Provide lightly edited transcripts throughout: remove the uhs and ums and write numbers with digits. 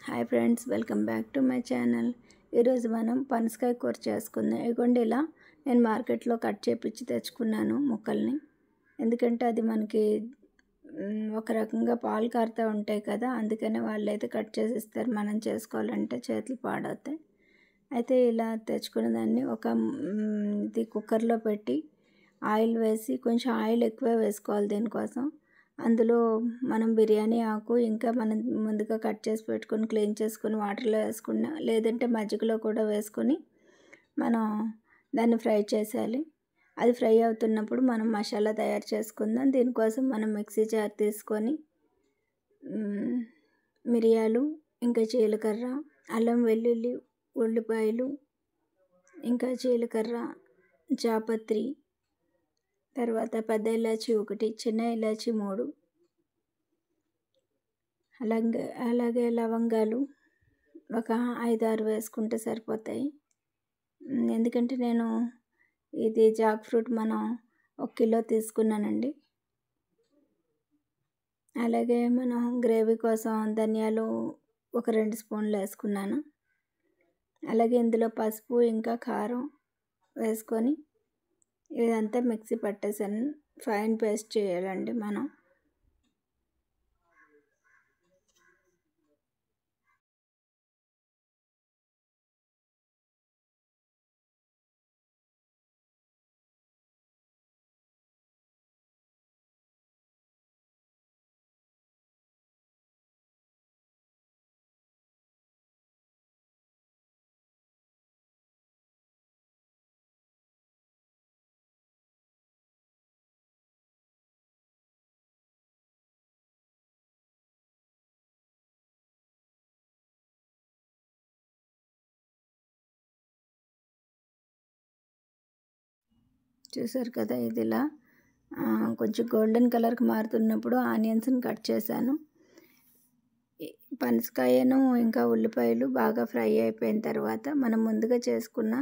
Hi friends, welcome back to my channel. ఈరోజు మనం పనసకాయ కూర చేసుకుందాం. ఇదిగోండి ఇలా నేను మార్కెట్లో కట్ చేపించి తెచ్చుకున్నాను ముక్కల్ని. ఎందుకంటే అది మనకి ఒక రకంగా పాలు కారుతూ ఉంటాయి కదా, అందుకనే వాళ్ళైతే కట్ చేసి ఇస్తారు. మనం చేసుకోవాలంటే చేతులు పాడవుతాయి. అయితే ఇలా తెచ్చుకున్న దాన్ని ఇది కుక్కర్లో పెట్టి ఆయిల్ వేసి, కొంచెం ఆయిల్ ఎక్కువే వేసుకోవాలి దీనికోసం. అందులో మనం బిర్యానీ ఆకు, ఇంకా మనం ముందుగా కట్ చేసి పెట్టుకొని క్లీన్ చేసుకొని వాటర్లో వేసుకున్న, లేదంటే మజ్జిగలో కూడా వేసుకొని మనం దాన్ని ఫ్రై చేసేయాలి. అది ఫ్రై అవుతున్నప్పుడు మనం మసాలా తయారు చేసుకుందాం. దీనికోసం మనం మిక్సీ జార్ తీసుకొని మిరియాలు, ఇంకా జీలకర్ర, అల్లం వెల్లుల్లి, ఉల్లిపాయలు, ఇంకా జీలకర్ర, జాపత్రి, తర్వాత పెద్ద ఇలాచి 1, చిన్న ఇలాచి 3, అలాగే లవంగాలు ఒక 5-6 వేసుకుంటే సరిపోతాయి. ఎందుకంటే నేను ఇది జాక్ ఫ్రూట్ మనం 1 కిలో తీసుకున్నానండి. అలాగే మనం గ్రేవీ కోసం ధనియాలు ఒక 2 స్పూన్లు వేసుకున్నాను. అలాగే ఇందులో పసుపు ఇంకా కారం వేసుకొని ఇదంతా మిక్సీ పట్టేసాను. ఫైన్ పేస్ట్ చేయాలండి మనం. చూసారు కదా, ఇది ఇలా కొంచెం గోల్డెన్ కలర్కి మారుతున్నప్పుడు ఆనియన్స్ని కట్ చేశాను. పనసకాయను ఇంకా ఉల్లిపాయలు బాగా ఫ్రై అయిపోయిన తర్వాత మనం ముందుగా చేసుకున్న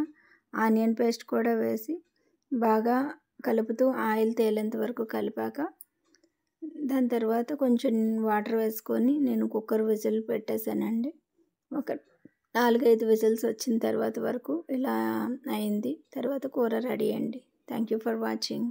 ఆనియన్ పేస్ట్ కూడా వేసి బాగా కలుపుతూ ఆయిల్ తేలేంత వరకు కలిపాక, దాని తర్వాత కొంచెం వాటర్ వేసుకొని నేను కుక్కర్ విజిల్ పెట్టేశానండి. ఒక 4-5 విజిల్స్ వచ్చిన తర్వాత వరకు ఇలా అయింది. తర్వాత కూర రెడీ అండి. Thank you for watching.